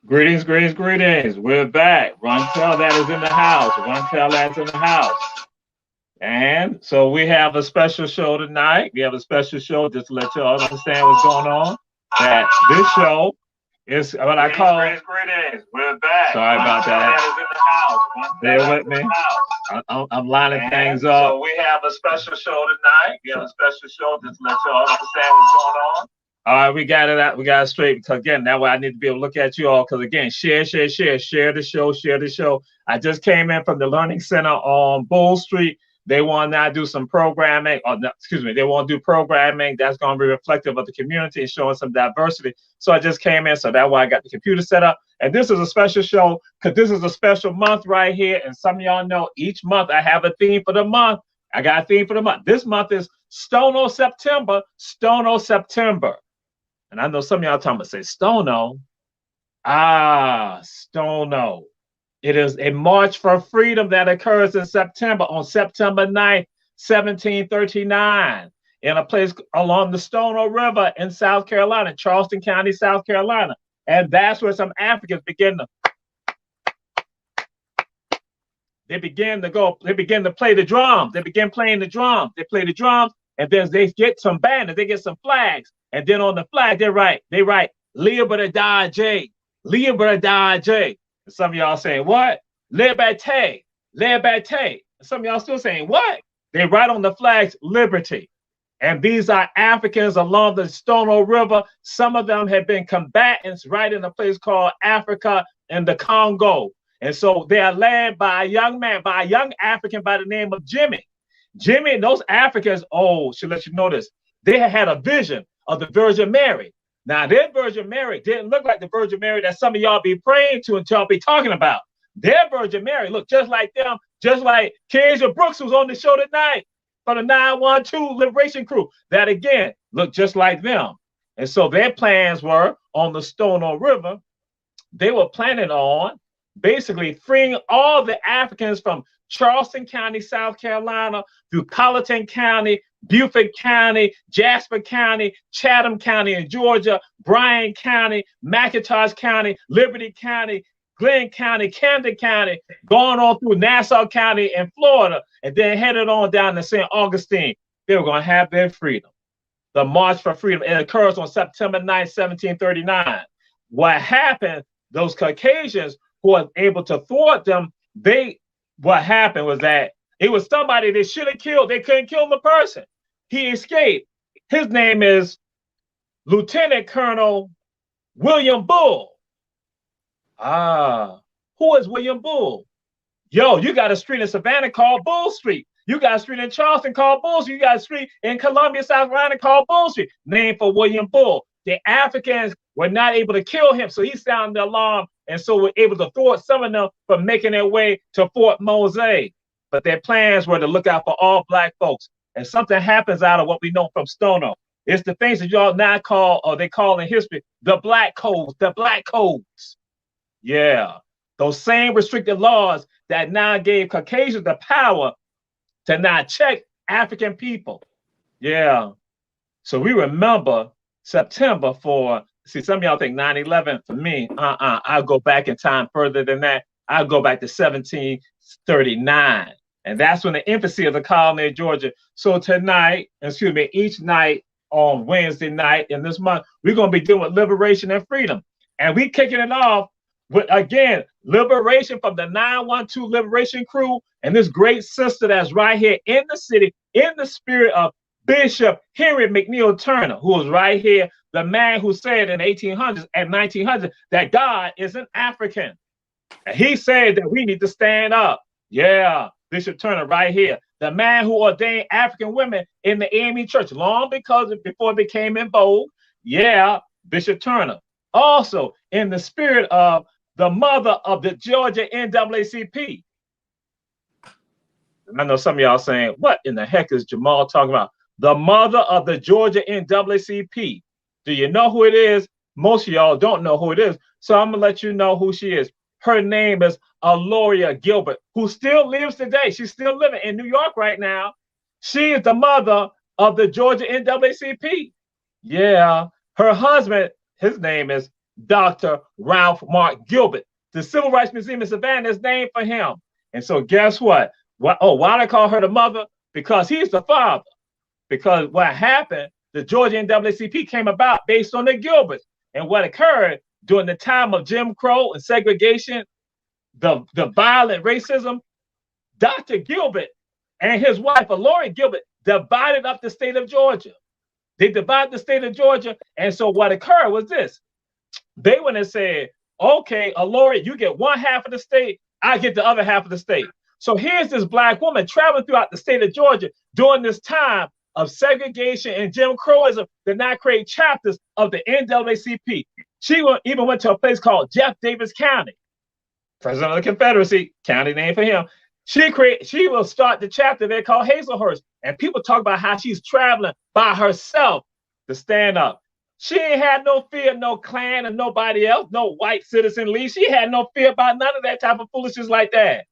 Greetings, greetings, greetings. We're back. Run Tell That is in the house. Run Tell That's in the house. And so we have a special show tonight. We have a special show just to let you all understand what's going on. That this show is what I call. Greetings. We're back. Sorry about that. Bear with me. I'm lining things up. So we have a special show tonight. We have a special show just to let you all understand what's going on. All right, we got it out. We got it straight because again, that way I need to be able to look at you all. Because again, share the show. I just came in from the Learning Center on Bull Street. They want to now do some programming, or no, excuse me, they want to do programming that's going to be reflective of the community and showing some diversity. So I just came in, so that's why I got the computer set up. And this is a special show because this is a special month right here. And some of y'all know each month I have a theme for the month. I got a theme for the month. This month is Stono September. And I know some of y'all talking about say Stono. Stono. It is a march for freedom that occurs in September, on September 9th, 1739, in a place along the Stono River in South Carolina, Charleston County, South Carolina. And that's where some Africans begin to play the drums. They begin playing the drums. They play the drums, and then they get some banners, they get some flags. And then on the flag, they write, Libertad, Libertad. And some of y'all saying, what? Liberté. And some of y'all still saying, what? They write on the flags, liberty. And these are Africans along the Stono River. Some of them have been combatants right in a place called Africa and the Congo. And so they are led by a young African by the name of Jimmy. Jimmy and those Africans, should let you know this, they had a vision of the Virgin Mary. Now, their Virgin Mary didn't look like the Virgin Mary that some of y'all be praying to and y'all be talking about. Their Virgin Mary looked just like them, just like Kezia Brooks, who's on the show tonight for the 912 Liberation Crew. That, again, looked just like them. And so their plans were on the Stono River. They were planning on basically freeing all the Africans from Charleston County, South Carolina, through Colleton County, Beaufort County, Jasper County, Chatham County in Georgia, Bryan County, McIntosh County, Liberty County, Glenn County, Camden County, going on through Nassau County in Florida, and then headed on down to St. Augustine. They were going to have their freedom. The March for Freedom. It occurs on September 9, 1739. What happened, those Caucasians who were able to thwart them, what happened was that it was somebody they should have killed. They couldn't kill the person. He escaped. His name is Lieutenant Colonel William Bull. Who is William Bull? Yo, you got a street in Savannah called Bull Street. You got a street in Charleston called Bull Street. You got a street in Columbia, South Carolina called Bull Street, named for William Bull. The Africans were not able to kill him, so he sounded the alarm and so we're able to thwart some of them from making their way to Fort Mose. But their plans were to look out for all black folks. And something happens out of what we know from Stono. It's the things that y'all now call, or they call in history, the black codes, the black codes. Yeah. Those same restricted laws that now gave Caucasians the power to now check African people. Yeah. So we remember September for, see, some of y'all think 9/11. For me, I'll go back in time further than that. I'll go back to 1739. And that's when the infancy of the colony of Georgia. So tonight, excuse me, each night on Wednesday night in this month, we're going to be dealing with liberation and freedom. And we kicking it off with, again, liberation from the 912 Liberation Crew and this great sister that's right here in the city, in the spirit of Bishop Henry McNeil Turner, who was right here, the man who said in 1800s and 1900s that God is an African. And he said that we need to stand up. Yeah, Bishop Turner right here, the man who ordained African women in the AME church long before it became in vogue. Yeah, Bishop Turner. Also in the spirit of the mother of the Georgia NAACP. I know some of y'all saying, what in the heck is Jamal talking about? The mother of the Georgia NAACP. Do you know who it is? Most of y'all don't know who it is. So I'm going to let you know who she is. Her name is Aloria Gilbert, who still lives today. She's still living in New York right now. She is the mother of the Georgia NAACP. Yeah. Her husband, his name is Dr. Ralph Mark Gilbert. The Civil Rights Museum in Savannah is named for him. And so guess what? Why do I call her the mother? Because he's the father. Because what happened, the Georgia NAACP came about based on the Gilberts. And what occurred during the time of Jim Crow and segregation, the violent racism, Dr. Gilbert and his wife, Aloria Gilbert, divided up the state of Georgia. They divided the state of Georgia. And so what occurred was this. They went and said, okay, Aloria, you get one half of the state, I get the other half of the state. So here's this black woman traveling throughout the state of Georgia during this time of segregation and Jim Crowism that now create chapters of the NAACP. She even went to a place called Jeff Davis County, president of the Confederacy, county name for him. She will start the chapter there called Hazelhurst. And people talk about how she's traveling by herself to stand up. She ain't had no fear, no clan and nobody else, no white citizen league. She had no fear about none of that type of foolishness like that.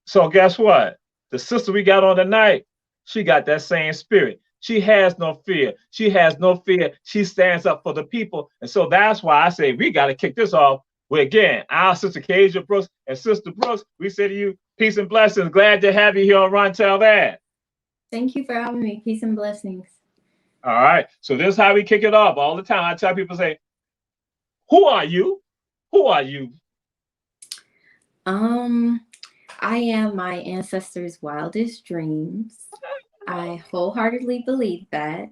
So guess what? The sister we got on tonight, she got that same spirit. She has no fear. She has no fear. She stands up for the people. And so that's why I say we got to kick this off with, again, our sister Kasia Brooks and Sister Brooks. We say to you, peace and blessings. Glad to have you here on Run Tell That. Thank you for having me. Peace and blessings. All right. So this is how we kick it off all the time. I tell people, say, who are you? Who are you? I am my ancestors' wildest dreams. I wholeheartedly believe that.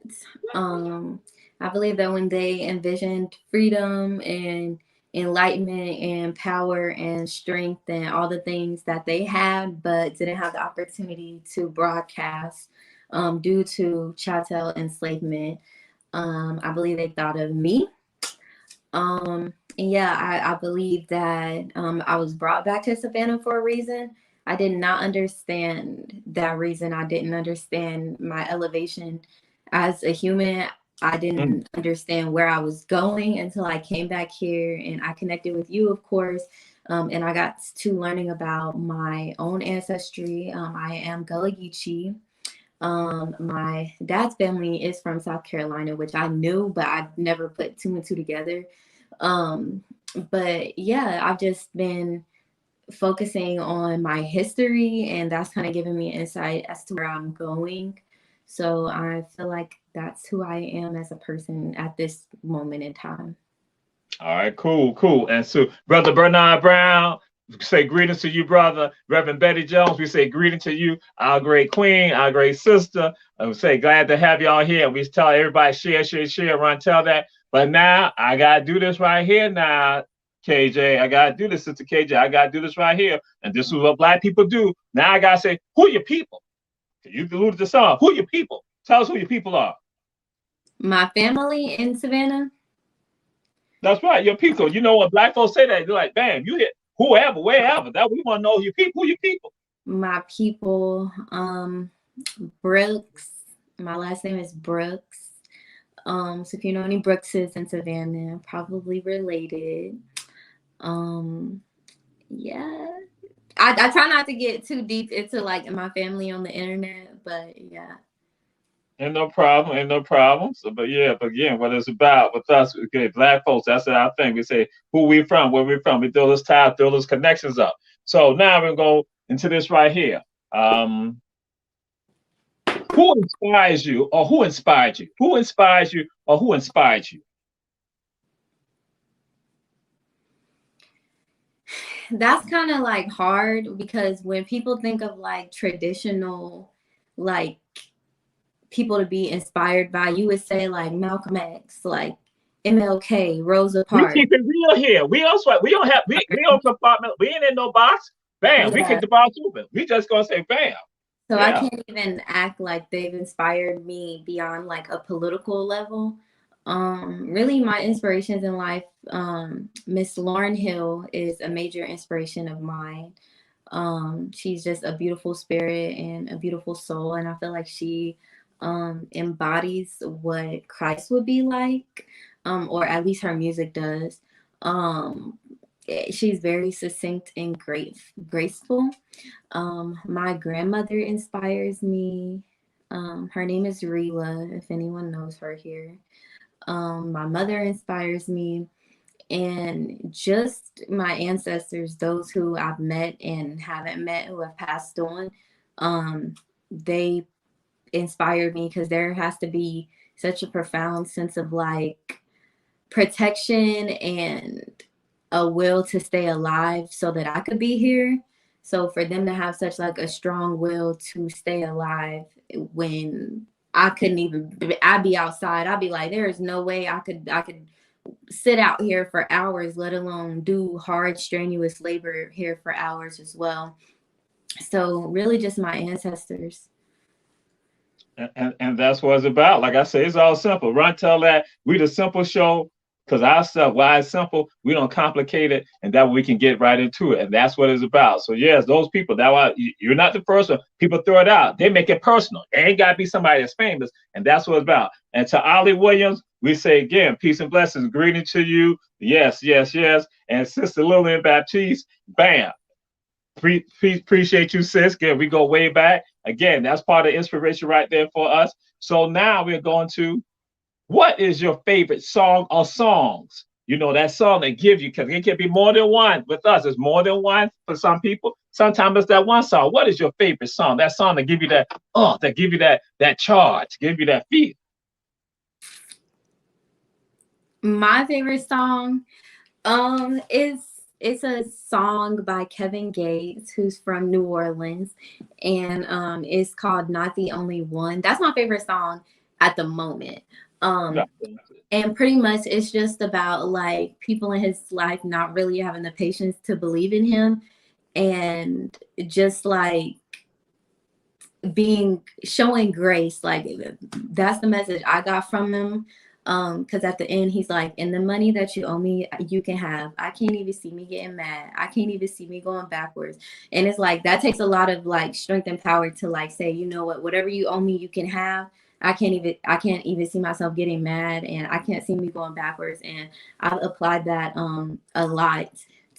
I believe that when they envisioned freedom and enlightenment and power and strength and all the things that they had, but didn't have the opportunity to broadcast due to chattel enslavement, I believe they thought of me. And yeah, I believe that I was brought back to Savannah for a reason. I did not understand that reason. I didn't understand my elevation as a human. I didn't understand where I was going until I came back here and I connected with you, of course. And I got to learning about my own ancestry. I am Gullah Geechee. My dad's family is from South Carolina, which I knew, but I never put two and two together. But yeah, I've just been focusing on my history, and that's kind of giving me insight as to where I'm going. So I feel like that's who I am as a person at this moment in time. All right, cool. And so, Brother Bernard Brown, we say greetings to you, brother. Reverend Betty Jones, we say greeting to you, our great queen, our great sister. And we say glad to have y'all here. And we tell everybody share, run, tell that. But now I gotta do this right here now, KJ. I gotta do this, Sister KJ. I gotta do this right here. And this is what Black people do. Now I gotta say, who are your people? You alluded to some. Who are your people? Tell us who your people are. My family in Savannah. That's right. Your people. You know when black folks say that, they're like, bam, you hit whoever, wherever. That we want to know your people, who your people. My people, Brooks. My last name is Brooks. So if you know any Brookses in Savannah, probably related. Um, yeah. I try not to get too deep into like my family on the internet, but yeah. Ain't no problem, ain't no problem. So, but yeah, but again, what it's about with us, okay, black folks, that's our thing. We say who we from, where we from. We throw those ties, throw those connections up. So now we're gonna go into this right here. Um, who inspires you, or who inspired you? Who inspires you, or who inspired you? That's kind of like hard because when people think of like traditional, like people to be inspired by, you would say like Malcolm X, like MLK, Rosa We Parks. keep it real here. We also we don't have we don't compartment. We ain't in no box. Bam, we Yeah. kick the box open. We just gonna say bam. So I Yeah. can't even act like they've inspired me beyond like a political level. Really my inspirations in life, Miss Lauryn Hill is a major inspiration of mine. She's just a beautiful spirit and a beautiful soul, and I feel like she embodies what Christ would be like, or at least her music does. She's very succinct and graceful. My grandmother inspires me. Her name is Rila, if anyone knows her here. My mother inspires me, and just my ancestors, those who I've met and haven't met, who have passed on, they inspired me because there has to be such a profound sense of like protection and a will to stay alive so that I could be here. So for them to have such like a strong will to stay alive when I couldn't even, I'd be outside, I'd be like, there is no way I could sit out here for hours, let alone do hard, strenuous labor here for hours as well. So really just my ancestors. And that's what it's about. Like I say, it's all simple. Run, tell that we the simple show because our stuff, why it's simple, we don't complicate it, and that way we can get right into it. And that's what it's about. So yes, those people, that why you're not the first one. People throw it out. They make it personal. It ain't gotta be somebody that's famous, and that's what it's about. And to Ollie Williams, we say again, peace and blessings, greeting to you. Yes, yes, yes. And Sister Lillian Baptiste, bam. Appreciate you, sis. Again, we go way back. Again, that's part of inspiration right there for us. So now we're going to what is your favorite song or songs? You know, that song they give you, because it can be more than one. With us, it's more than one for some people. Sometimes it's that one song. What is your favorite song? That song that give you that, that give you that charge, give you that feel. My favorite song is it's a song by Kevin Gates, who's from New Orleans, and it's called Not the Only One. That's my favorite song at the moment. Yeah. And pretty much it's just about like people in his life not really having the patience to believe in him, and just like showing grace. Like that's the message I got from him. Because at the end he's like, and the money that you owe me you can have. I can't even see me getting mad. I can't even see me going backwards. And it's like that takes a lot of like strength and power to like say, you know what, whatever you owe me you can have. I can't even see myself getting mad, and I can't see me going backwards. And I've applied that a lot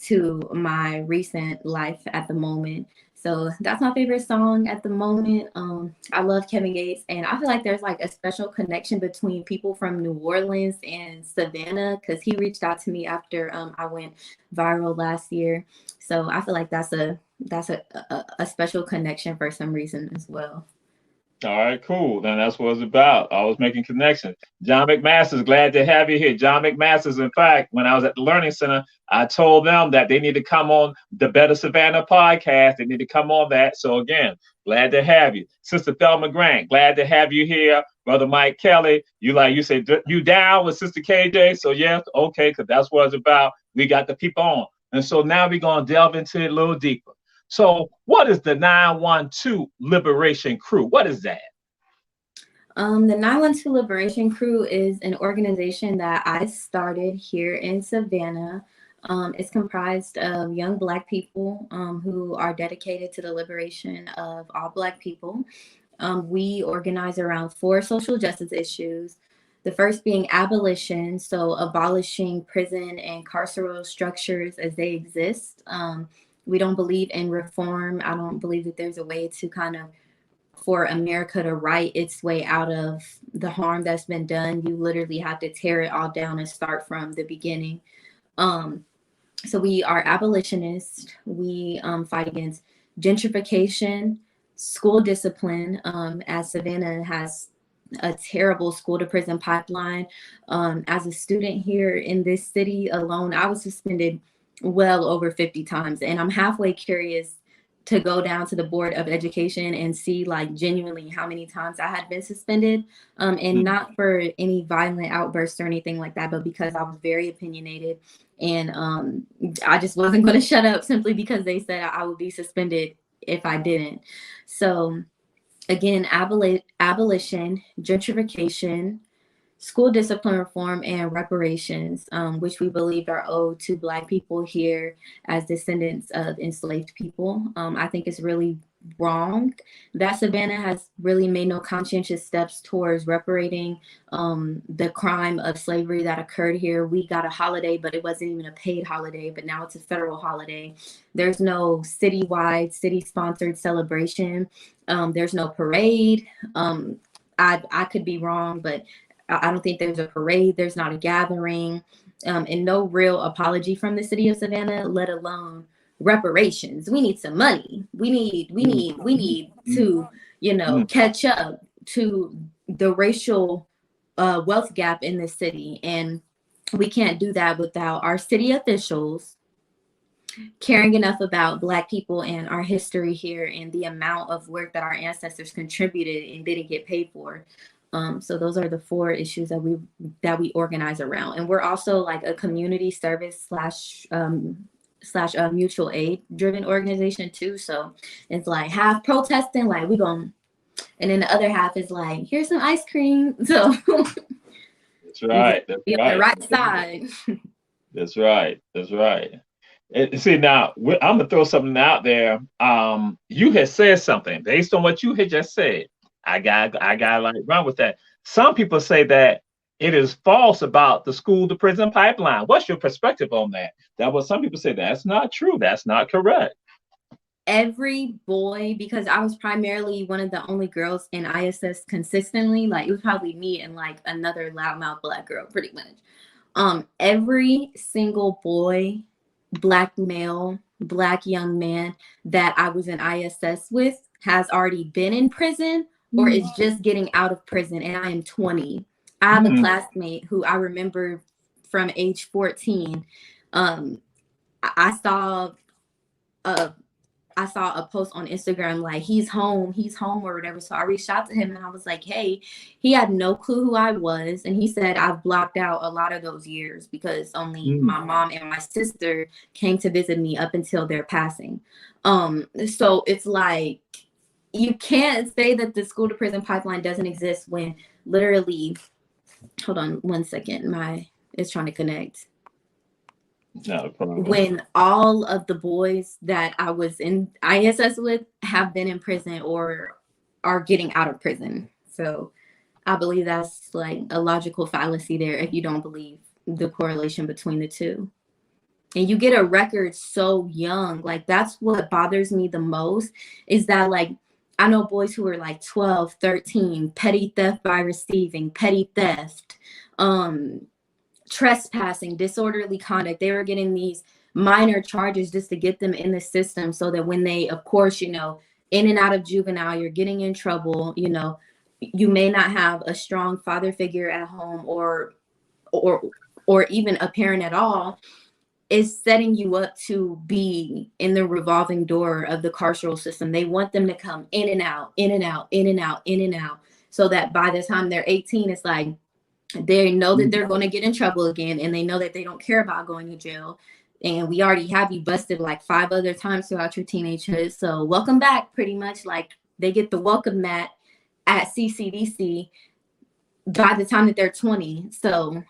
to my recent life at the moment. So that's my favorite song at the moment. I love Kevin Gates, and I feel like there's like a special connection between people from New Orleans and Savannah, because he reached out to me after I went viral last year. So I feel like that's a special connection for some reason as well. All right, cool. Then that's what it's about. Always making connections. John McMaster's, glad to have you here. John McMaster's, in fact, when I was at the Learning Center, I told them that they need to come on the Better Savannah podcast. They need to come on that. So again, glad to have you. Sister Thelma Grant, glad to have you here. Brother Mike Kelly, you say you down with Sister KJ? So yes, okay, because that's what it's about. We got the people on. And so now we're going to delve into it a little deeper. So what is the 912 Liberation Crew? What is that? The 912 Liberation Crew is an organization that I started here in Savannah. It's comprised of young Black people who are dedicated to the liberation of all Black people. We organize around 4 social justice issues. The first being abolition, so abolishing prison and carceral structures as they exist. We don't believe in reform. I don't believe that there's a way to kind of for America to right its way out of the harm that's been done. You literally have to tear it all down and start from the beginning. So we are abolitionists. We fight against gentrification, school discipline, as Savannah has a terrible school to prison pipeline. As a student here in this city alone, I was suspended well over 50 times. And I'm halfway curious to go down to the Board of Education and see like genuinely how many times I had been suspended, and not for any violent outbursts or anything like that, but because I was very opinionated and I just wasn't going to shut up simply because they said I would be suspended if I didn't. So again, abolition, gentrification, school discipline reform, and reparations, which we believe are owed to Black people here as descendants of enslaved people. I think it's really wrong that Savannah has really made no conscientious steps towards reparating the crime of slavery that occurred here. We got a holiday, but it wasn't even a paid holiday, but now it's a federal holiday. There's no citywide, city-sponsored celebration. There's no parade. I could be wrong, but I don't think there's a parade. There's not a gathering, and no real apology from the city of Savannah, let alone reparations. We need some money. We need to, catch up to the racial wealth gap in this city. And we can't do that without our city officials caring enough about Black people and our history here and the amount of work that our ancestors contributed and didn't get paid for. So those are the 4 issues that we organize around. And we're also like a community service slash mutual aid driven organization too. So it's like half protesting, like we going, and then the other half is like, here's some ice cream. So that's right. That's be right. on the right side. That's right. That's right. And see, now I'm gonna throw something out there. You had said something based on what you had just said. I got like run with that. Some people say that it is false about the school to prison pipeline. What's your perspective on that? That was some people say that's not true. That's not correct. Every boy, because I was primarily one of the only girls in ISS consistently, like it was probably me and like another loudmouth Black girl, pretty much. Every single boy, Black male, Black young man that I was in ISS with has already been in prison or is just getting out of prison, and I am 20. I have a classmate who I remember from age 14. I saw a post on Instagram like he's home or whatever. So I reached out to him and I was like, hey, he had no clue who I was. And he said, I've blocked out a lot of those years because only my mom and my sister came to visit me up until their passing. So it's like, you can't say that the school to prison pipeline doesn't exist when literally, hold on 1 second, it's trying to connect. No problem. When all of the boys that I was in ISS with have been in prison or are getting out of prison. So I believe that's like a logical fallacy there if you don't believe the correlation between the two. And you get a record so young. Like that's what bothers me the most is that like I know boys who are like 12, 13, petty theft by receiving, petty theft, trespassing, disorderly conduct. They were getting these minor charges just to get them in the system so that when they, of course, in and out of juvenile, you're getting in trouble, you may not have a strong father figure at home or even a parent at all, is setting you up to be in the revolving door of the carceral system. They want them to come in and out, in and out, in and out, in and out, so that by the time they're 18, it's like they know that they're going to get in trouble again, and they know that they don't care about going to jail. And we already have you busted like 5 other times throughout your teenagehood. So welcome back, pretty much. Like they get the welcome mat at CCDC, by the time that they're 20. So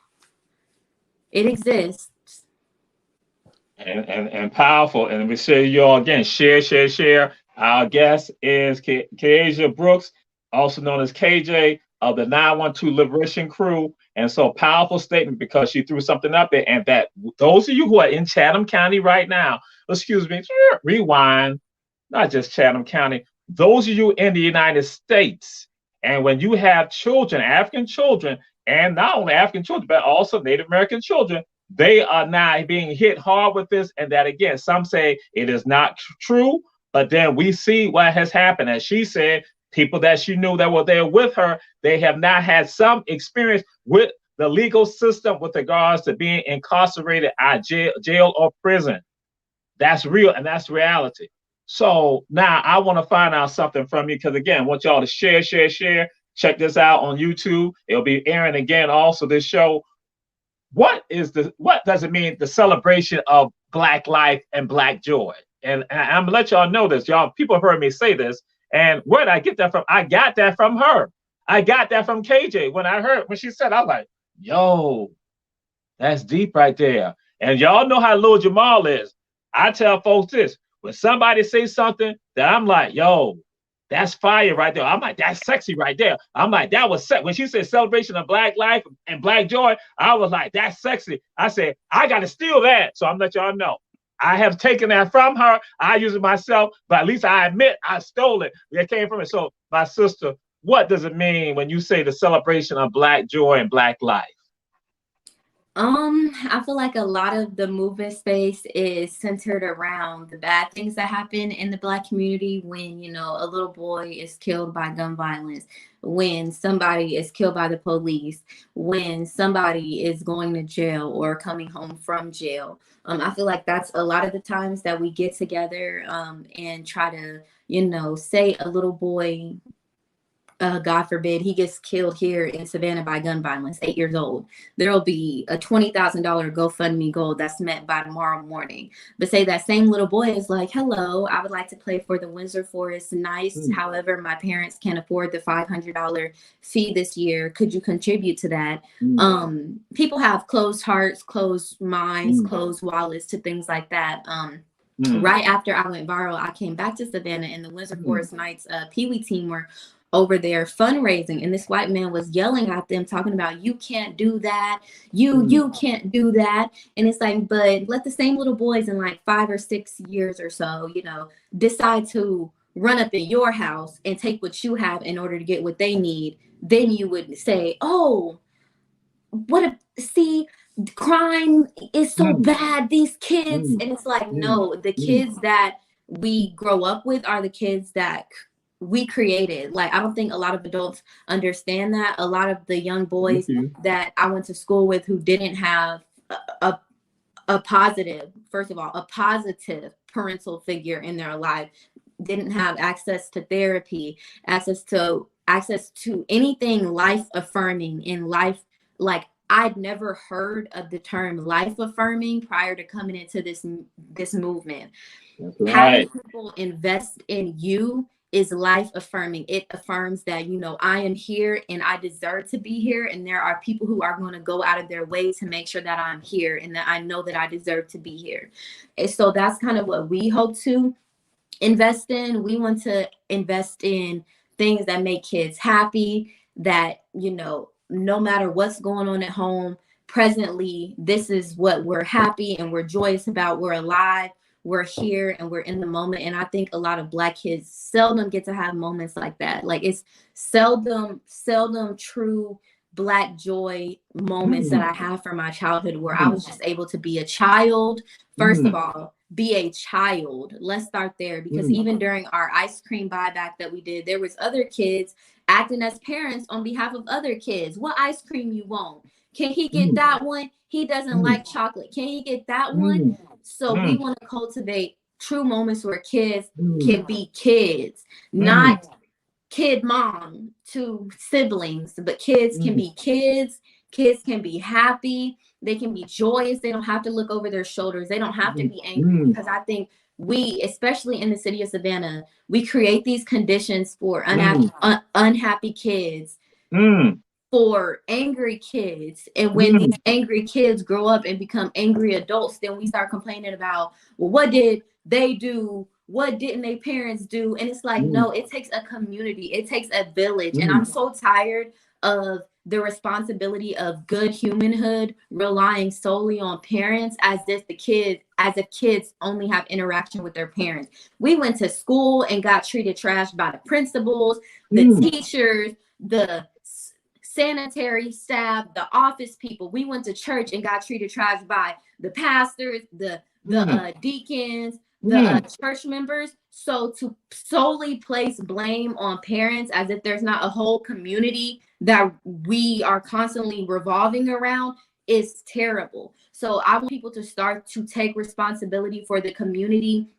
it exists. And powerful. And we say you all again, share. Our guest is Keasia Brooks, also known as KJ of the 912 Liberation Crew. And so powerful statement because she threw something up there. And that those of you who are in Chatham County right now, excuse me, rewind, not just Chatham County, those of you in the United States, and when you have children, African children, and not only African children, but also Native American children, they are now being hit hard with this. And that again, some say it is not true, but then we see what has happened. As she said, people that she knew that were there with her, they have not had some experience with the legal system with regards to being incarcerated at jail or prison. That's real, and that's reality. So now I want to find out something from you because again, I want y'all to share. Check this out on YouTube. It'll be airing again also this show. What does it mean, the celebration of Black life and Black joy? And I'm gonna let y'all know this, y'all. People have heard me say this, and where did I get that from? I got that from her. I got that from KJ. When she said, I was like, yo, that's deep right there. And y'all know how little Jamal is. I tell folks this, when somebody says something that I'm like, yo, that's fire right there. I'm like, that's sexy right there. I'm like, that was when she said celebration of Black life and Black joy, I was like, that's sexy. I said, I got to steal that. So I'm let y'all know. I have taken that from her. I use it myself, but at least I admit I stole it. It came from it. So my sister, what does it mean when you say the celebration of Black joy and Black life? I feel like a lot of the movement space is centered around the bad things that happen in the Black community when, you know, a little boy is killed by gun violence, when somebody is killed by the police, when somebody is going to jail or coming home from jail. I feel like that's a lot of the times that we get together and try to, you know, say a little boy, God forbid, he gets killed here in Savannah by gun violence, 8 years old. There'll be a $20,000 GoFundMe goal that's met by tomorrow morning. But say that same little boy is like, hello, I would like to play for the Windsor Forest Knights. However, my parents can't afford the $500 fee this year. Could you contribute to that? People have closed hearts, closed minds, closed wallets to things like that. Right after I went viral, I came back to Savannah and the Windsor Forest Knights Pee Wee team were over there fundraising, and this white man was yelling at them, talking about, you can't do that, you can't do that. And it's like, but let the same little boys in like 5 or 6 years or so, you know, decide to run up in your house and take what you have in order to get what they need. Then you would say, oh, crime is so bad, these kids. And it's like, no, the kids that we grow up with are the kids that we created. Like, I don't think a lot of adults understand that. A lot of the young boys that I went to school with who didn't have a positive, first of all, a positive parental figure in their life, didn't have access to therapy, access to anything life affirming in life. Like, I'd never heard of the term life affirming prior to coming into this movement. Right. Having people invest in you is life affirming. It affirms that, you know, I am here and I deserve to be here. And there are people who are going to go out of their way to make sure that I'm here and that I know that I deserve to be here. And so that's kind of what we hope to invest in. We want to invest in things that make kids happy, that, you know, no matter what's going on at home, presently, this is what we're happy and we're joyous about. We're alive. We're here and we're in the moment. And I think a lot of Black kids seldom get to have moments like that. Like, it's seldom true Black joy moments that I have from my childhood where I was just able to be a child. First of all, be a child. Let's start there, because even during our ice cream buyback that we did, there was other kids acting as parents on behalf of other kids. What ice cream you want? Can he get that one? He doesn't like chocolate. Can he get that one? So we want to cultivate true moments where kids can be kids, not kid mom to siblings, but kids can be kids. Kids can be happy. They can be joyous. They don't have to look over their shoulders. They don't have to be angry, because I think we, especially in the city of Savannah, we create these conditions for unhappy kids for angry kids. And when these angry kids grow up and become angry adults, then we start complaining about, well, what did they do? What didn't their parents do? And it's like, no, it takes a community. It takes a village. And I'm so tired of the responsibility of good humanhood relying solely on parents as if kids only have interaction with their parents. We went to school and got treated trash by the principals, the teachers, the sanitary staff, the office people. We went to church and got treated trash by the pastors, the deacons, the church members. So to solely place blame on parents as if there's not a whole community that we are constantly revolving around is terrible. So I want people to start to take responsibility for the community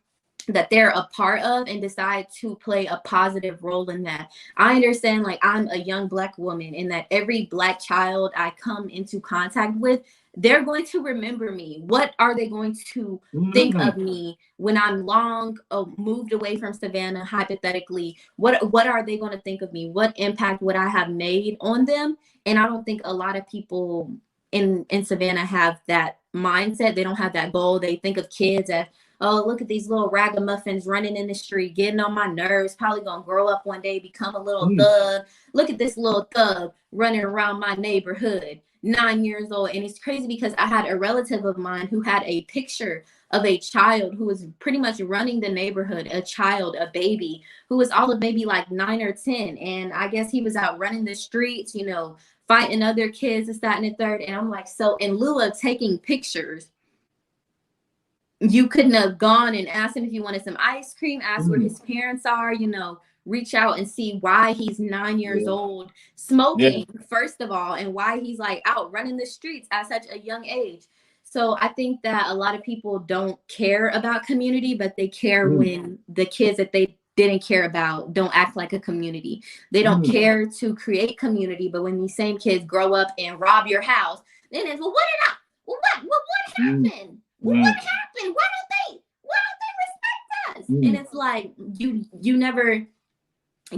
that they're a part of and decide to play a positive role in that. I understand, like, I'm a young Black woman, and that every Black child I come into contact with, they're going to remember me. What are they going to think of me when I'm long moved away from Savannah, hypothetically? What are they going to think of me? What impact would I have made on them? And I don't think a lot of people in Savannah have that mindset. They don't have that goal. They think of kids as, oh, look at these little ragamuffins running in the street, getting on my nerves, probably gonna grow up one day, become a little thug. Look at this little thug running around my neighborhood, 9 years old. And it's crazy because I had a relative of mine who had a picture of a child who was pretty much running the neighborhood, a baby, who was all of maybe like 9 or 10. And I guess he was out running the streets, you know, fighting other kids, this, that, and the third. And I'm like, so in lieu of taking pictures, you couldn't have gone and asked him if you wanted some ice cream, ask where his parents are, you know, reach out and see why he's 9 years old smoking, first of all, and why he's like out running the streets at such a young age. So I think that a lot of people don't care about community, but they care when the kids that they didn't care about don't act like a community. They don't care to create community, but when these same kids grow up and rob your house, then it's, well, what happened? What happened? Why don't they respect us? And it's like, you never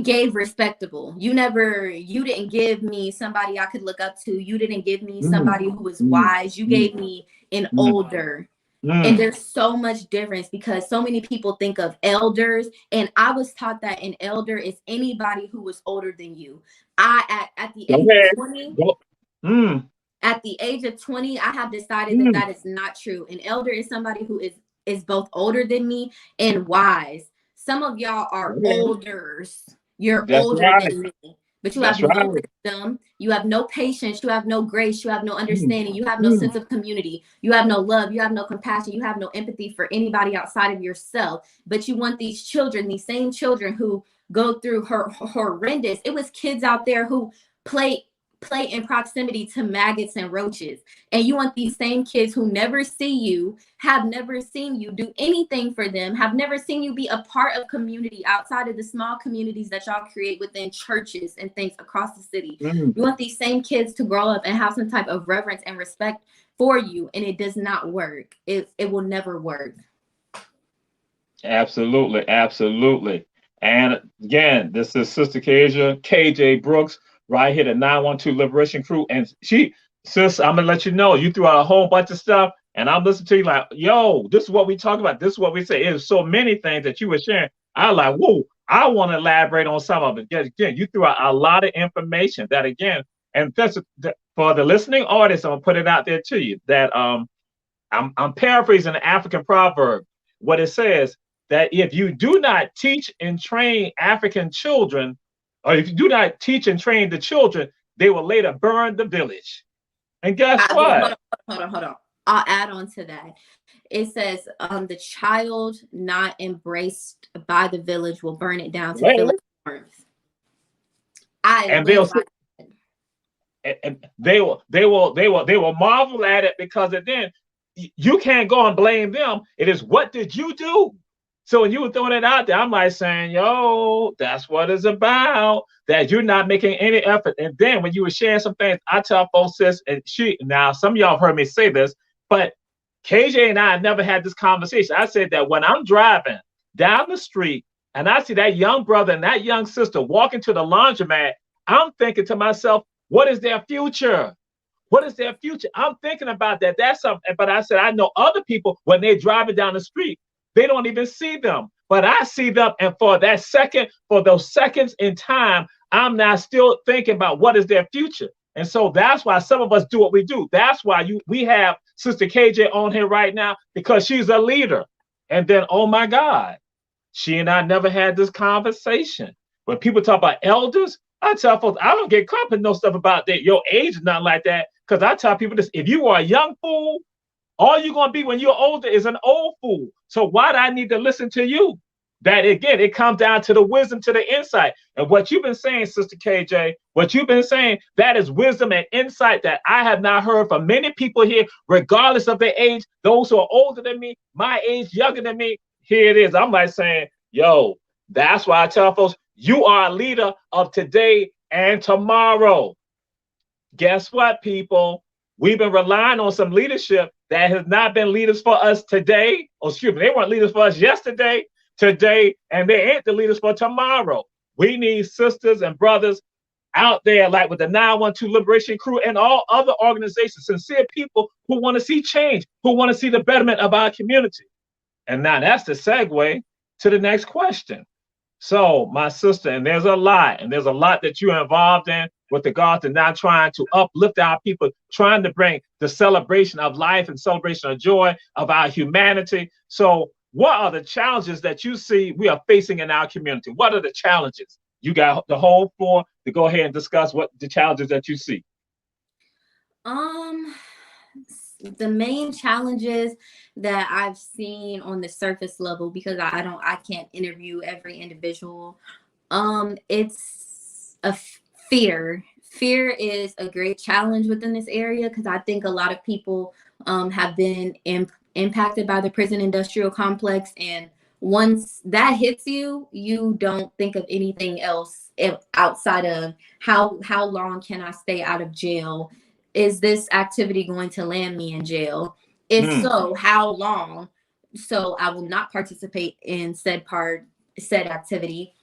gave respectable. You didn't give me somebody I could look up to. You didn't give me somebody who was wise. You gave me an older. And there's so much difference because so many people think of elders, and I was taught that an elder is anybody who was older than you. At the age of 20, at the age of 20, I have decided that is not true. An elder is somebody who is both older than me and wise. Some of y'all are olders. You're older than me, but you have no wisdom. You have no patience. You have no grace. You have no understanding. You have no sense of community. You have no love. You have no compassion. You have no empathy for anybody outside of yourself. But you want these children, these same children who go through horrendous. It was kids out there who play in proximity to maggots and roaches. And you want these same kids who never see you, have never seen you do anything for them, have never seen you be a part of community outside of the small communities that y'all create within churches and things across the city. You want these same kids to grow up and have some type of reverence and respect for you. And it does not work. It will never work. Absolutely. Absolutely. And again, this is Sister KJ Brooks, right here, the 912 Liberation Crew. And sis, I'm gonna let you know, you threw out a whole bunch of stuff, and I'm listening to you like, yo, this is what we talk about. This is what we say. There's so many things that you were sharing. I like, whoa, I want to elaborate on some of it. Again, you threw out a lot of information that, again, and that's for the listening audience, I'm gonna put it out there to you that I'm paraphrasing an African proverb. What it says that if you do not teach and train African children, or if you do not teach and train the children, they will later burn the village. And guess what? Hold on. I'll add on to that. It says the child not embraced by the village will burn it down to village warmth. They will marvel at it, because then you can't go and blame them. It is, what did you do? So when you were throwing it out there, I'm like saying, yo, that's what it's about, that you're not making any effort. And then when you were sharing some things, I tell folks this, and now some of y'all have heard me say this, but KJ and I never had this conversation. I said that when I'm driving down the street and I see that young brother and that young sister walking to the laundromat, I'm thinking to myself, What is their future? What is their future? I'm thinking about that. That's something. But I said, I know other people, when they're driving down the street, they don't even see them. But I see them. And for that second, for those seconds in time, I'm now still thinking about what is their future. And so that's why some of us do what we do. That's why we have Sister KJ on here right now, because she's a leader. And then, oh my God, she and I never had this conversation. When people talk about elders, I tell folks, I don't get caught up in no stuff about that, your age, nothing like that. Because I tell people this, if you are a young fool, all you're going to be when you're older is an old fool. So why do I need to listen to you? That again, it comes down to the wisdom, to the insight. And what you've been saying, Sister KJ, what you've been saying, that is wisdom and insight that I have not heard from many people here, regardless of their age, those who are older than me, my age, younger than me. Here it is. I'm like saying, yo, that's why I tell folks, you are a leader of today and tomorrow. Guess what, people? We've been relying on some leadership that has not been leaders for us today. Oh, excuse me, they weren't leaders for us yesterday, today, and they ain't the leaders for tomorrow. We need sisters and brothers out there, like with the 912 Liberation Crew and all other organizations, sincere people who want to see change, who want to see the betterment of our community. And now that's the segue to the next question. So, my sister, and there's a lot that you're involved in with regards to not trying to uplift our people, trying to bring the celebration of life and celebration of joy of our humanity. So, what are the challenges that you see we are facing in our community? What are the challenges? You got the whole floor to go ahead and discuss what the challenges that you see. The main challenges that I've seen on the surface level, because I can't interview every individual. It's a fear. Fear is a great challenge within this area, because I think a lot of people have been impacted by the prison industrial complex, and once that hits you, you don't think of anything else outside of how long can I stay out of jail? Is this activity going to land me in jail? If so, how long? So I will not participate in said activity.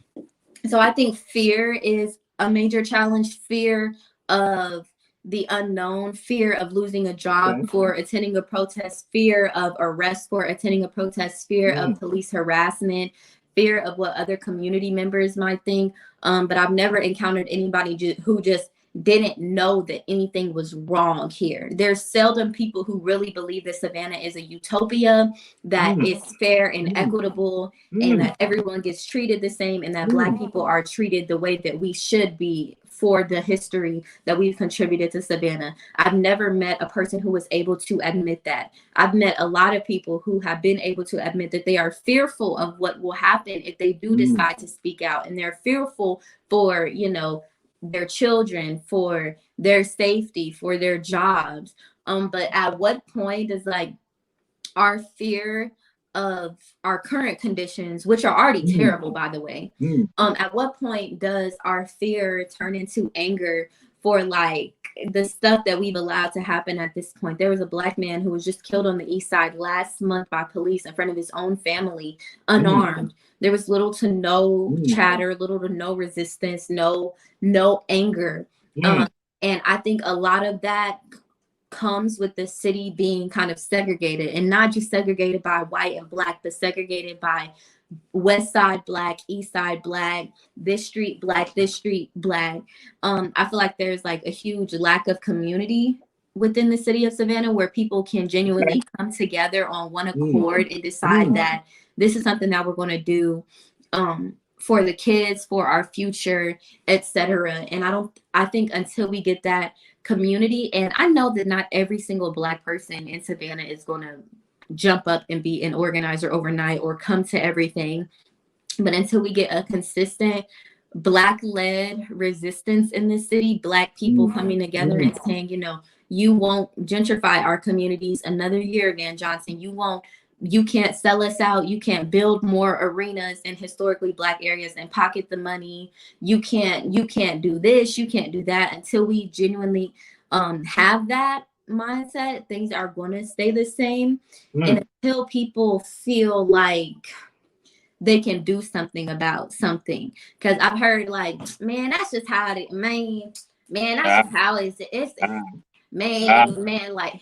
So I think fear is a major challenge. Fear of the unknown, fear of losing a job for attending a protest, fear of arrest for attending a protest, fear of police harassment, fear of what other community members might think. But I've never encountered anybody who just didn't know that anything was wrong here. There's seldom people who really believe that Savannah is a utopia, that it's fair and equitable, and that everyone gets treated the same, and that Black people are treated the way that we should be for the history that we've contributed to Savannah. I've never met a person who was able to admit that. I've met a lot of people who have been able to admit that they are fearful of what will happen if they do decide to speak out, and they're fearful for, their children, for their safety, for their jobs. But at what point does our fear of our current conditions, which are already terrible, by the way, at what point does our fear turn into anger for the stuff that we've allowed to happen at this point? There was a Black man who was just killed on the East Side last month by police in front of his own family, unarmed. There was little to no chatter, little to no resistance, no anger. And I think a lot of that comes with the city being kind of segregated, and not just segregated by white and Black, but segregated by West Side Black, East Side Black, this street Black, this street Black. I feel like there's a huge lack of community within the city of Savannah, where people can genuinely come together on one accord and decide that this is something that we're going to do for the kids, for our future, etc. And I think until we get that community, and I know that not every single Black person in Savannah is going to jump up and be an organizer overnight or come to everything, but until we get a consistent Black-led resistance in this city, Black people coming together and saying, you won't gentrify our communities another year, Van Johnson. You can't sell us out. You can't build more arenas in historically Black areas and pocket the money. You can't do this. You can't do that. Until we genuinely have that mindset, things are going to stay the same. And until people feel like they can do something about something. Because I've heard man, that's just how it, man, Man, that's just how it's man, like,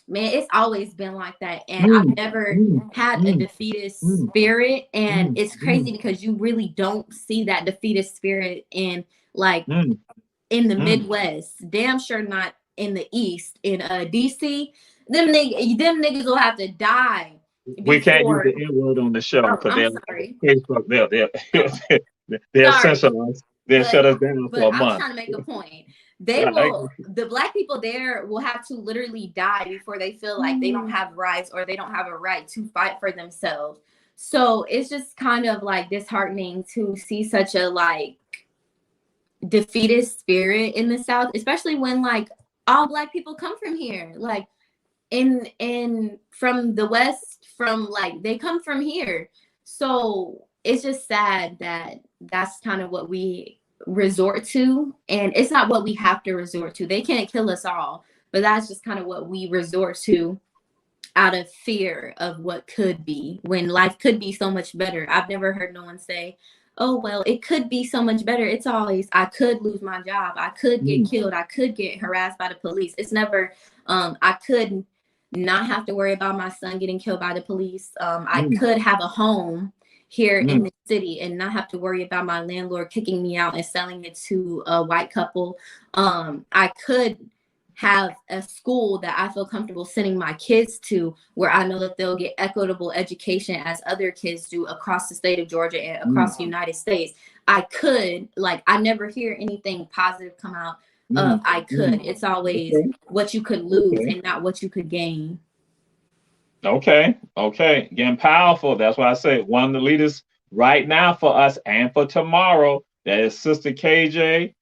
man, it's always been like that. And I've never had a defeatist spirit. And it's crazy because you really don't see that defeatist spirit in like in the Midwest. Damn sure not in the East. In DC, them niggas will have to die. We can't use the N word on the show because I'm sorry. They'll censor us. They'll shut us down for a month. I'm trying to make a point. The black people there will have to literally die before they feel like they don't have rights or they don't have a right to fight for themselves. So it's just kind of like disheartening to see such a like defeatist spirit in the South, especially when like all black people come from here, like in from the West, from like they come from here. So it's just sad that that's kind of what we resort to, and it's not what we have to resort to. They can't kill us all, but that's just kind of what we resort to out of fear of what could be, when life could be so much better. I've never heard no one say, oh well, it could be so much better. It's always, I could lose my job, I could get killed, I could get harassed by the police. It's never I could not have to worry about my son getting killed by the police. I could have a home here in the city and not have to worry about my landlord kicking me out and selling it to a white couple. I could have a school that I feel comfortable sending my kids to, where I know that they'll get equitable education as other kids do across the state of Georgia and across the United States. I could, like, I never hear anything positive come out of I could. It's always what you could lose and not what you could gain. Okay. Getting powerful. That's why I say one of the leaders right now for us and for tomorrow, that is Sister KJ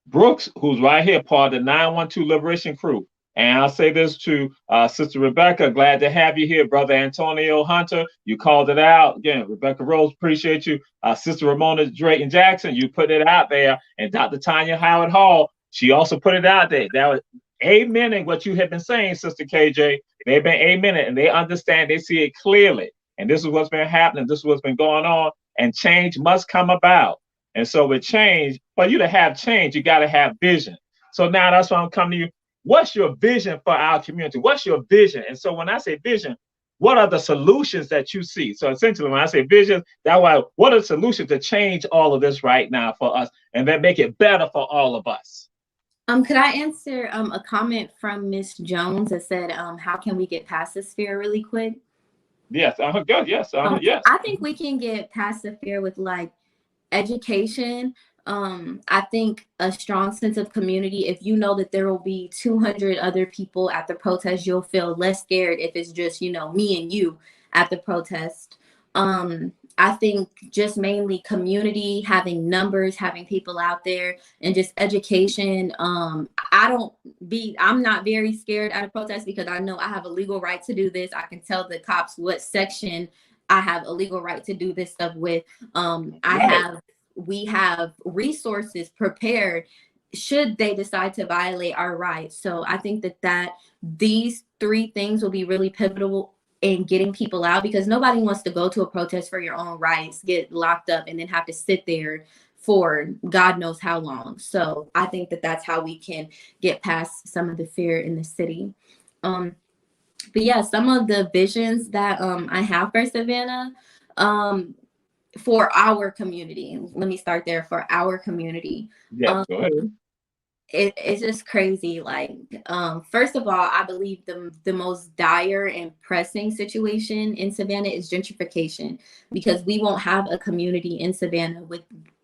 Brooks, who's right here, part of the 912 Liberation Crew. And I'll say this to Sister Rebecca, glad to have you here. Brother Antonio Hunter, you called it out. Again, Rebecca Rose, appreciate you. Sister Ramona Drayton Jackson, you put it out there. And Dr. Tanya Howard Hall, she also put it out there. That was amening what you have been saying, Sister KJ. They've been amening, and they understand, they see it clearly. And this is what's been happening. This is what's been going on. And change must come about. And so with change, for you to have change, you got to have vision. So now that's why I'm coming to you. What's your vision for our community? What's your vision? And so when I say vision, what are the solutions that you see? So essentially, when I say vision, that's why, what are the solutions to change all of this right now for us and then make it better for all of us? Could I answer a comment from Miss Jones that said, how can we get past this fear really quick? Yes, good. Yes, yes. I think we can get past the fear with like education. I think a strong sense of community. If you know that there will be 200 other people at the protest, you'll feel less scared if it's just, you know, me and you at the protest. I think just mainly community, having numbers, having people out there, and just education. I'm not very scared at a protest because I know I have a legal right to do this. I can tell the cops what section I have a legal right to do this stuff with. We have resources prepared should they decide to violate our rights. So I think that these three things will be really pivotal in getting people out, because nobody wants to go to a protest for your own rights, get locked up, and then have to sit there for God knows how long. So I think that's how we can get past some of the fear in the city. But yeah, some of the visions that I have for Savannah, for our community. Let me start there. For our community. Yeah, go ahead. It's just crazy. Like, first of all, I believe the most dire and pressing situation in Savannah is gentrification, because we won't have a community in Savannah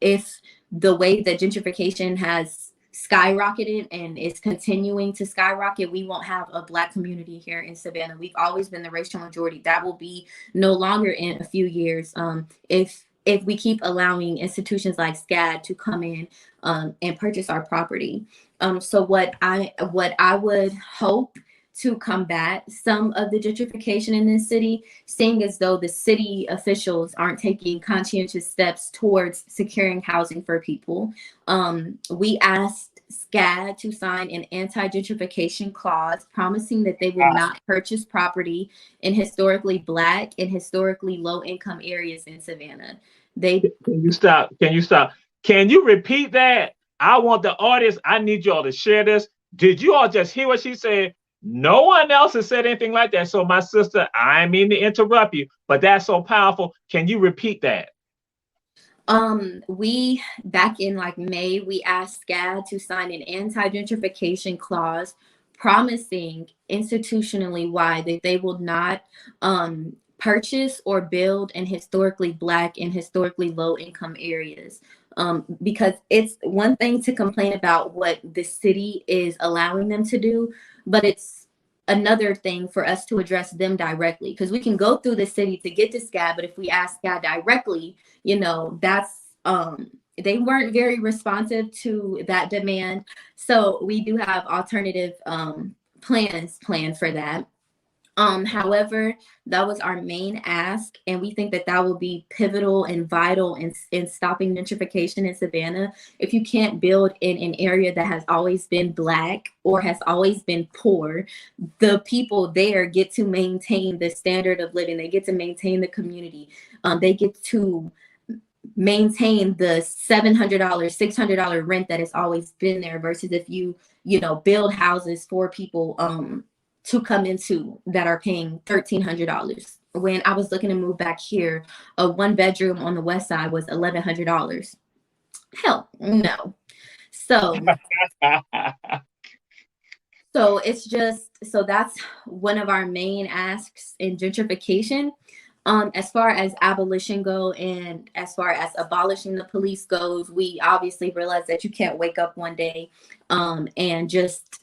if the way that gentrification has skyrocketed and is continuing to skyrocket, we won't have a Black community here in Savannah. We've always been the racial majority. That will be no longer in a few years. If we keep allowing institutions like SCAD to come in and purchase our property. So what I would hope to combat some of the gentrification in this city, seeing as though the city officials aren't taking conscientious steps towards securing housing for people. We asked SCAD to sign an anti-gentrification clause promising that they will not purchase property in historically Black and historically low-income areas in Savannah. Can you stop? Can you repeat that? I want the audience, I need you all to share this. Did you all just hear what she said? No one else has said anything like that. So my sister, I mean to interrupt you, but that's so powerful. Can you repeat that? We back in like May, we asked SCAD to sign an anti-gentrification clause promising institutionally wide that they will not purchase or build in historically Black and historically low income areas. Because it's one thing to complain about what the city is allowing them to do, but it's another thing for us to address them directly, because we can go through the city to get to SCAD, but if we ask SCAD directly, you know, that's they weren't very responsive to that demand. So we do have alternative plans planned for that. However, that was our main ask, and we think that that will be pivotal and vital in stopping gentrification in Savannah. If you can't build in an area that has always been Black or has always been poor, the people there get to maintain the standard of living. They get to maintain the community. They get to maintain the $700, $600 rent that has always been there, versus if you build houses for people to come into that are paying $1,300. When I was looking to move back here, a 1-bedroom on the west side was $1,100. Hell no. So it's just, so that's one of our main asks in gentrification. As far as abolition go, and as far as abolishing the police goes, we obviously realize that you can't wake up one day and just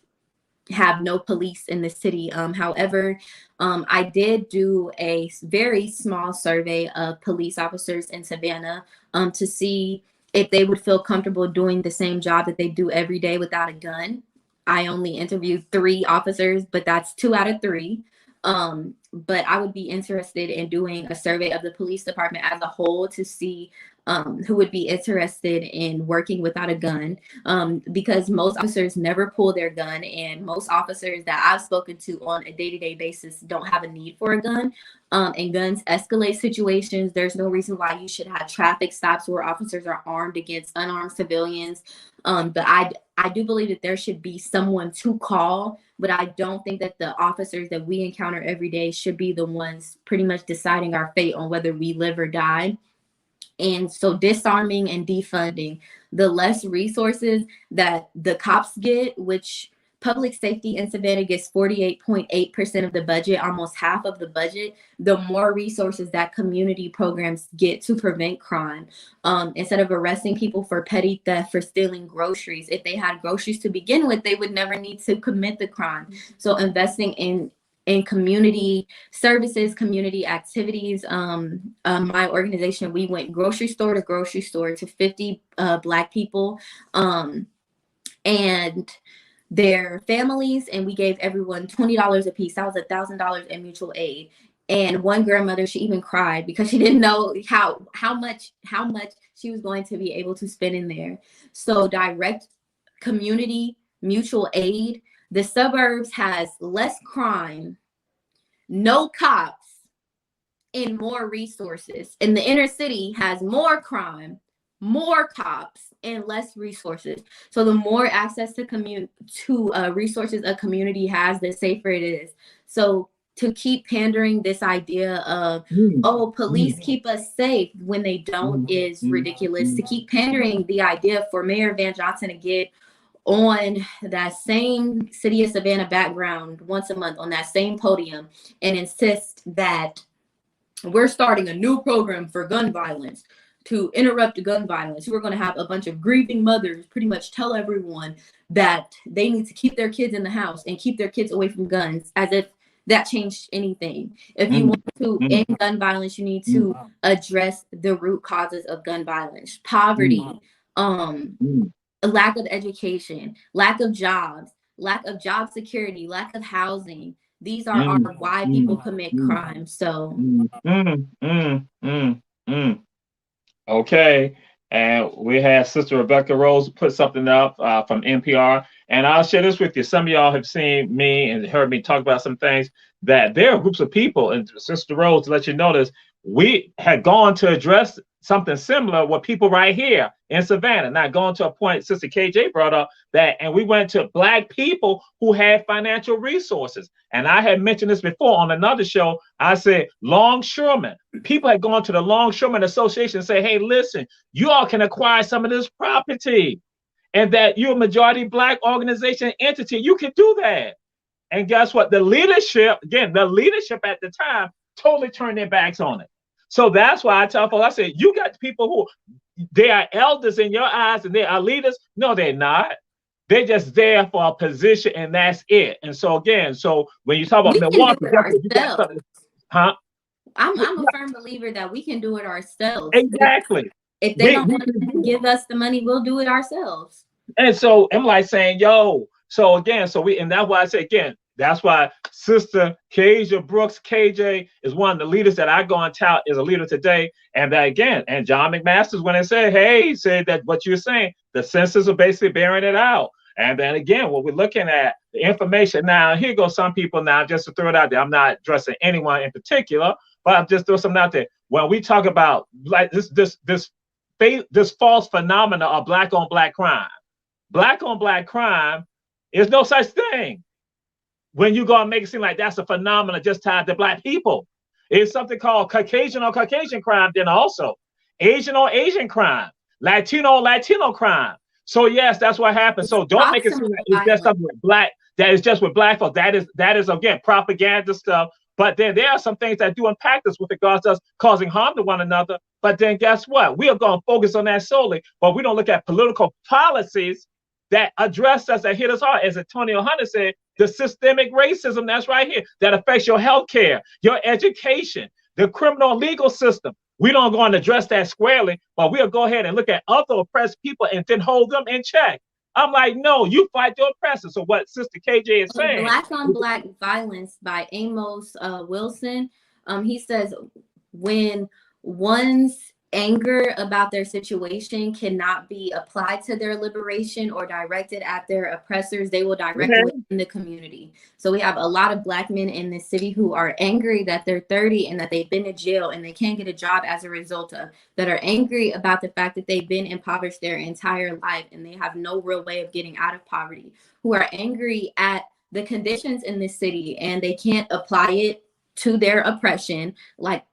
have no police in the city. However, I did do a very small survey of police officers in Savannah to see if they would feel comfortable doing the same job that they do every day without a gun. I only interviewed 3 officers, but that's 2 out of 3. But I would be interested in doing a survey of the police department as a whole to see who would be interested in working without a gun, because most officers never pull their gun, and most officers that I've spoken to on a day-to-day basis don't have a need for a gun. And guns escalate situations. There's no reason why you should have traffic stops where officers are armed against unarmed civilians. But I do believe that there should be someone to call, but I don't think that the officers that we encounter every day should be the ones pretty much deciding our fate on whether we live or die. And so disarming and defunding, the less resources that the cops get, which public safety in Savannah gets 48.8% of the budget, almost half of the budget, the more resources that community programs get to prevent crime. Instead of arresting people for petty theft, for stealing groceries, if they had groceries to begin with, they would never need to commit the crime. So investing in community services, community activities. My organization, we went grocery store to grocery store to 50 Black people and their families, and we gave everyone $20 a piece. That was $1,000 in mutual aid. And one grandmother, she even cried because she didn't know how much she was going to be able to spend in there. So direct community mutual aid. The suburbs has less crime, no cops, and more resources. And the inner city has more crime, more cops, and less resources. So the more access to resources a community has, the safer it is. So to keep pandering this idea of, oh, police keep us safe when they don't is ridiculous. To keep pandering the idea for Mayor Van Johnson to get on that same City of Savannah background once a month on that same podium and insist that we're starting a new program for gun violence to interrupt the gun violence. We're going to have a bunch of grieving mothers pretty much tell everyone that they need to keep their kids in the house and keep their kids away from guns, as if that changed anything. If you want to end gun violence, you need to address the root causes of gun violence: poverty, lack of education, lack of jobs, lack of job security, lack of housing. These are why people commit crime. So okay. And we had Sister Rebecca Rose put something up from NPR. And I'll share this with you. Some of y'all have seen me and heard me talk about some things that there are groups of people, and Sister Rose, to let you know this, we had gone to address something similar with people right here in Savannah. Now, going to a point Sister KJ brought up that, and we went to Black people who had financial resources. And I had mentioned this before on another show. I said, longshoremen. People had gone to the Longshoremen Association and say, hey, listen, you all can acquire some of this property. And that you're a majority Black organization entity, you can do that. And guess what? The leadership at the time totally turned their backs on it. So that's why I tell folks, I say, you got people who they are elders in your eyes and they are leaders. No, they're not. They're just there for a position and that's it. And so again, so when you talk about Milwaukee, huh? I'm a firm believer that we can do it ourselves. Exactly. If they don't want to give us the money, we'll do it ourselves. And so I'm like saying, yo, so again, and that's why I say again, that's why Sister Kasia Brooks, KJ, is one of the leaders that I go and tout is a leader today. And that again, and John McMaster's when they said, hey, he said that what you're saying, the census are basically bearing it out. And then again, what we're looking at, the information now, here goes some people now, just to throw it out there. I'm not addressing anyone in particular, but I'm just throwing something out there. When we talk about like this false phenomena of Black on Black crime, Black on Black crime is no such thing. When you go and make it seem like that's a phenomenon just tied to Black people. It's something called Caucasian on Caucasian crime, then also Asian on Asian crime, Latino on Latino crime. So yes, that's what happens. So don't make it seem like it's just something with Black, that is just with Black folks. That is again propaganda stuff. But then there are some things that do impact us with regards to us causing harm to one another. But then guess what? We are going to focus on that solely, but we don't look at political policies that address us, that hit us hard. As Antonio Hunter said, the systemic racism that's right here that affects your health care, your education, the criminal legal system. We don't go and address that squarely, but we'll go ahead and look at other oppressed people and then hold them in check. I'm like, no, you fight the oppressor. So what Sister KJ is saying. Black on Black Violence by Amos Wilson. He says, when one's anger about their situation cannot be applied to their liberation or directed at their oppressors, they will direct it in the community. So we have a lot of Black men in this city who are angry that they're 30 and that they've been in jail and they can't get a job as a result of, that are angry about the fact that they've been impoverished their entire life and they have no real way of getting out of poverty, who are angry at the conditions in this city and they can't apply it to their oppression, like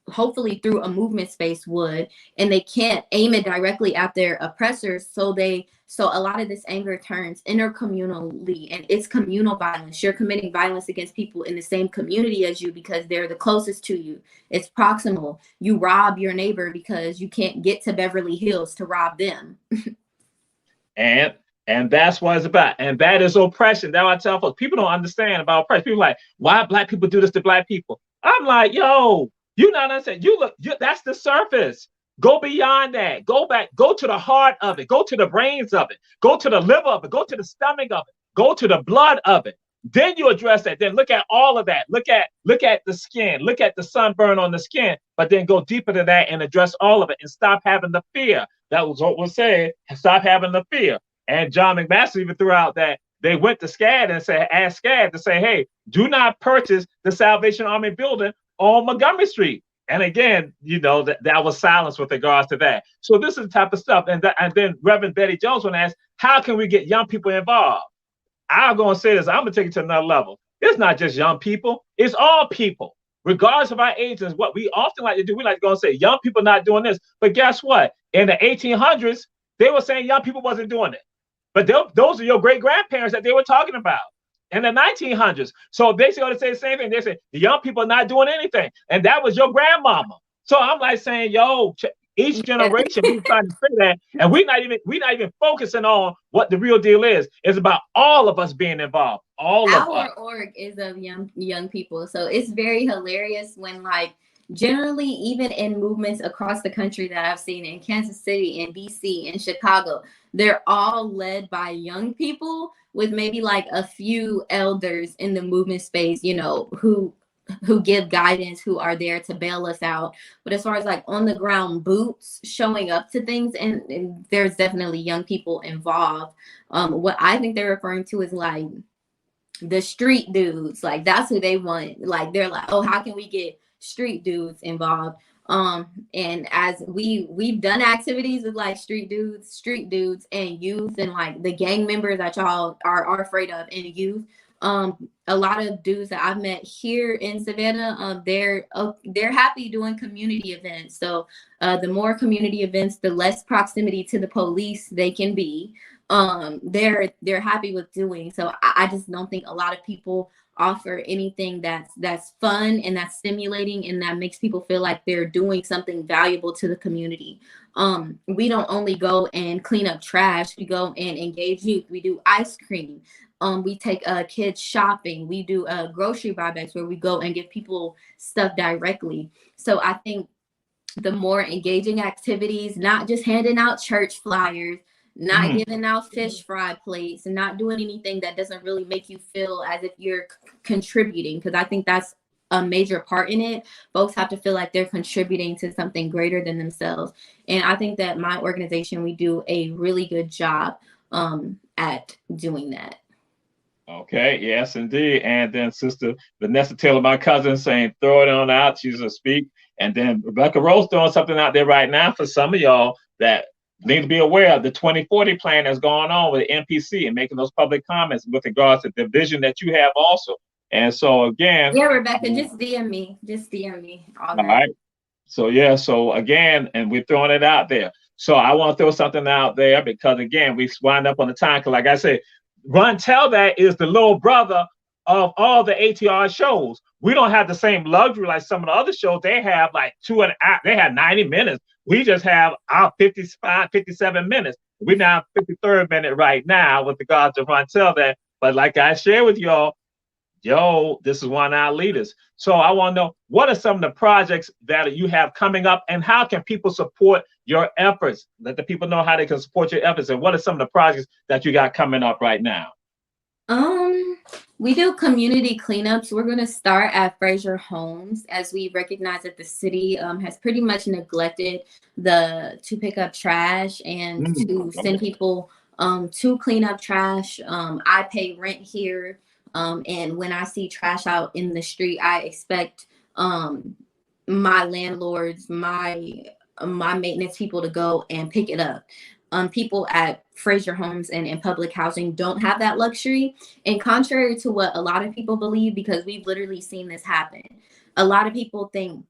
hopefully through a movement space would, and they can't aim it directly at their oppressors. So a lot of this anger turns intercommunally, and it's communal violence. You're committing violence against people in the same community as you because they're the closest to you. It's proximal. You rob your neighbor because you can't get to Beverly Hills to rob them. And that's what it's about. And that is oppression. That's what I tell folks. People don't understand about oppression. People are like, why Black people do this to Black people? I'm like, yo, you not understand. That's the surface. Go beyond that. Go back. Go to the heart of it. Go to the brains of it. Go to the liver of it. Go to the stomach of it. Go to the blood of it. Then you address that. Then look at all of that. Look at the skin. Look at the sunburn on the skin. But then go deeper to that and address all of it and stop having the fear. That was what was said. Stop having the fear. And John McMaster even threw out that they went to SCAD and asked SCAD to say, hey, do not purchase the Salvation Army building on Montgomery Street. And again, that was silence with regards to that. So this is the type of stuff. And then Reverend Betty Jones would ask, how can we get young people involved? I'm going to say this. I'm going to take it to another level. It's not just young people. It's all people, regardless of our ages. What we often like to do, we like to go and say, young people not doing this. But guess what? In the 1800s, they were saying young people wasn't doing it. But those are your great-grandparents that they were talking about in the 1900s. So basically, they say the same thing. They say the young people are not doing anything. And that was your grandmama. So I'm like saying, yo, each generation we trying to say that. And we're not even focusing on what the real deal is. It's about all of us being involved. Our org is of young people. So it's very hilarious when generally, even in movements across the country that I've seen in Kansas City, in DC, in Chicago, they're all led by young people with maybe a few elders in the movement space, who give guidance, who are there to bail us out. But as far as on the ground boots showing up to things, and there's definitely young people involved. What I think they're referring to is the street dudes. That's who they want. They're oh, how can we get street dudes involved? And as we've done activities with like street dudes and youth, and like the gang members that y'all are afraid of in youth. A lot of dudes that I've met here in Savannah, they're happy doing community events. So the more community events, the less proximity to the police they can be. They're happy with doing. So I just don't think a lot of people offer anything that's fun and that's stimulating and that makes people feel like they're doing something valuable to the community. We don't only go and clean up trash, we go and engage youth. We do ice cream. We take kids shopping. We do grocery buybacks where we go and give people stuff directly. So I think the more engaging activities, not just handing out church flyers, not giving out fish fry plates, and not doing anything that doesn't really make you feel as if you're contributing, because I think that's a major part in it. Folks have to feel like they're contributing to something greater than themselves. And I think that my organization, we do a really good job at doing that. Okay, yes, indeed. And then Sister Vanessa Taylor, my cousin, saying, throw it on out. She's going to speak. And then Rebecca Rose throwing something out there right now for some of y'all that need to be aware of the 2040 plan that's going on with the NPC and making those public comments with regards to the vision that you have also. And so, again. Yeah, Rebecca, just DM me. Just DM me. All right. So, yeah. So, again, and we're throwing it out there. So, I want to throw something out there because, again, we wind up on the time. Because, like I said, Run Tell That is the little brother of all the ATR shows. We don't have the same luxury like some of the other shows. They have like they have 90 minutes. We just have our 55, 57 minutes. We're now 53rd minute right now with regards to Run Tell That. But like I shared with y'all, this is one of our leaders. So I want to know, what are some of the projects that you have coming up and how can people support your efforts? Let the people know how they can support your efforts, and what are some of the projects that you got coming up right now? We do community cleanups. We're going to start at Fraser Homes, as we recognize that the city has pretty much neglected to pick up trash and to send people to clean up trash. I pay rent here. And when I see trash out in the street, I expect my landlords, my maintenance people to go and pick it up. People at Fraser Homes and in public housing don't have that luxury. And contrary to what a lot of people believe, because we've literally seen this happen, a lot of people think,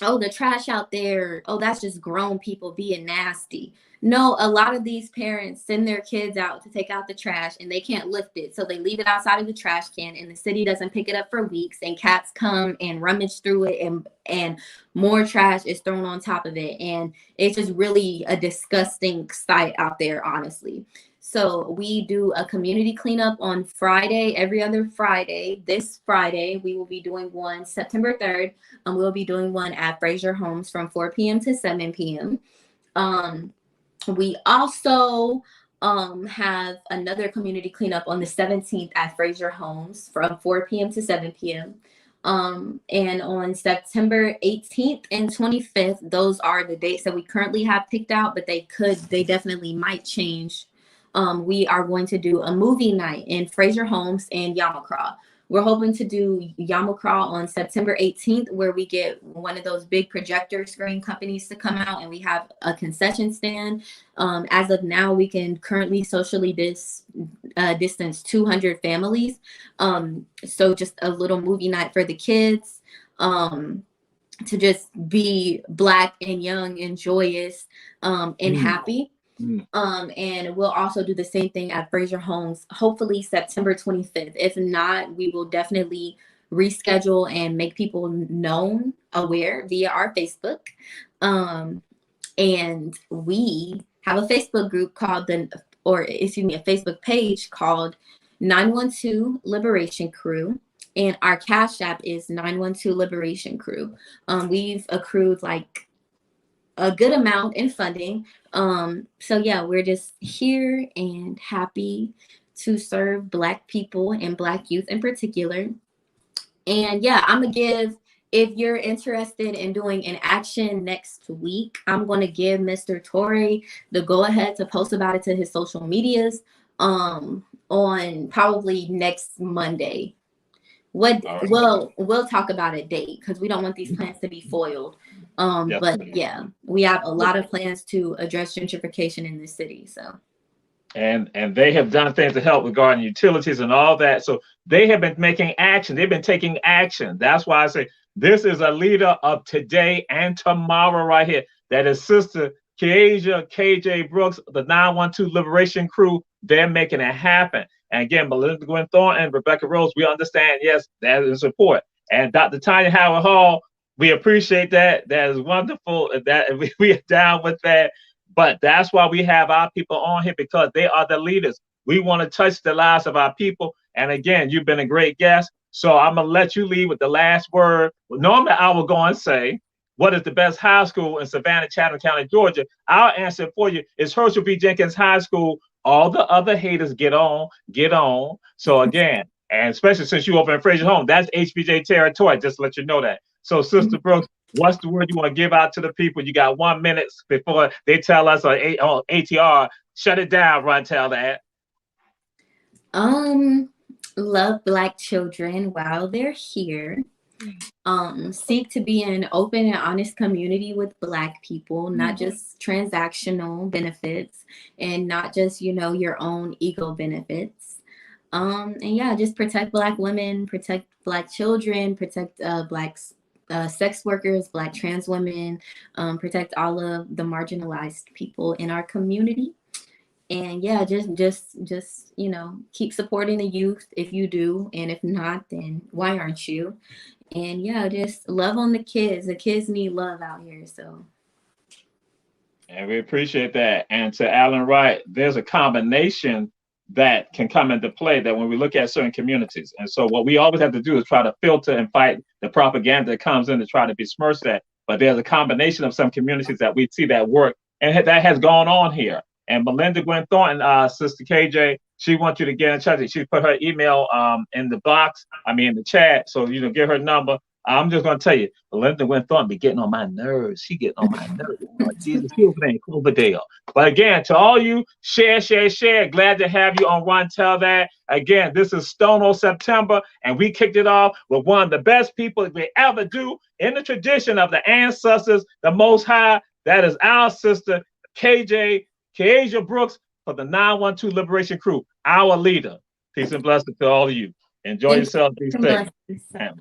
oh, the trash out there, oh, that's just grown people being nasty. No, a lot of these parents send their kids out to take out the trash and they can't lift it. So they leave it outside of the trash can and the city doesn't pick it up for weeks, and cats come and rummage through it and more trash is thrown on top of it. And it's just really a disgusting sight out there, honestly. So we do a community cleanup on Friday, every other Friday. This Friday, we will be doing one September 3rd. We'll be doing one at Fraser Homes from 4 p.m. to 7 p.m. We also have another community cleanup on the 17th at Fraser Homes from 4 p.m. to 7 p.m. And on September 18th and 25th, those are the dates that we currently have picked out, but they definitely might change. We are going to do a movie night in Fraser Homes and Yamakra. We're hoping to do Yamakra on September 18th, where we get one of those big projector screen companies to come out and we have a concession stand. As of now, we can currently socially distance 200 families. So just a little movie night for the kids, to just be Black and young and joyous and happy. And we'll also do the same thing at Fraser Homes, hopefully September 25th. If not, we will definitely reschedule and make people aware via our Facebook. And we have a Facebook group called a Facebook page called 912 Liberation Crew. And our Cash App is 912 Liberation Crew. We've accrued like a good amount in funding. So yeah, we're just here and happy to serve Black people and Black youth in particular. And yeah, I'm gonna give, if you're interested in doing an action next week, I'm gonna give Mr. Torrey the go ahead to post about it to his social medias on probably next Monday. We'll talk about a date because we don't want these plans to be foiled. Yes. But yeah, we have a lot of plans to address gentrification in this city. So. And they have done things to help regarding utilities and all that. So they have been making action. They've been taking action. That's why I say this is a leader of today and tomorrow right here. That is Sister Keasia KJ Brooks, the 912 Liberation Crew. They're making it happen. And again, Melinda Gwen Thornton and Rebecca Rose, we understand, yes, that is support. And Dr. Tanya Howard Hall, we appreciate that. That is wonderful. That we are down with that. But that's why we have our people on here, because they are the leaders. We want to touch the lives of our people. And again, you've been a great guest. So I'm going to let you leave with the last word. Normally, I will go and say, what is the best high school in Savannah, Chatham County, Georgia? Our answer for you is Herschel B. Jenkins High School. All the other haters get on, get on. So again, and especially since you over in Fraser Home, that's HBJ territory, just to let you know that. So Sister Brooks, what's the word you want to give out to the people? You got 1 minute before they tell us on ATR, shut it down, run, tell that. Love Black children while they're here. Seek to be an open and honest community with Black people, not just transactional benefits and not just, your own ego benefits. And yeah, just protect Black women, protect Black children, protect Black sex workers, Black trans women, protect all of the marginalized people in our community. And yeah, just keep supporting the youth if you do, and if not, then why aren't you? And yeah, just love on the kids. The kids need love out here. So. And we appreciate that. And to Alan Wright, there's a combination that can come into play that when we look at certain communities. And so what we always have to do is try to filter and fight the propaganda that comes in to try to besmirch that. But there's a combination of some communities that we see that work, and that has gone on here. And Melinda Gwen Thornton, Sister KJ, she wants you to get in touch. She put her email in the box, in the chat. So, get her number. I'm just going to tell you, Melinda Gwen Thornton be getting on my nerves. She getting on my nerves. Oh, Jesus, she over there in Cloverdale. But again, to all you, share. Glad to have you on Run Tell That. Again, this is Stono September, and we kicked it off with one of the best people we ever do in the tradition of the ancestors, the Most High. That is our sister, Keasia Brooks, for the 912 Liberation Crew, our leader. Peace and blessings to all of you. Enjoy yourself. Be safe.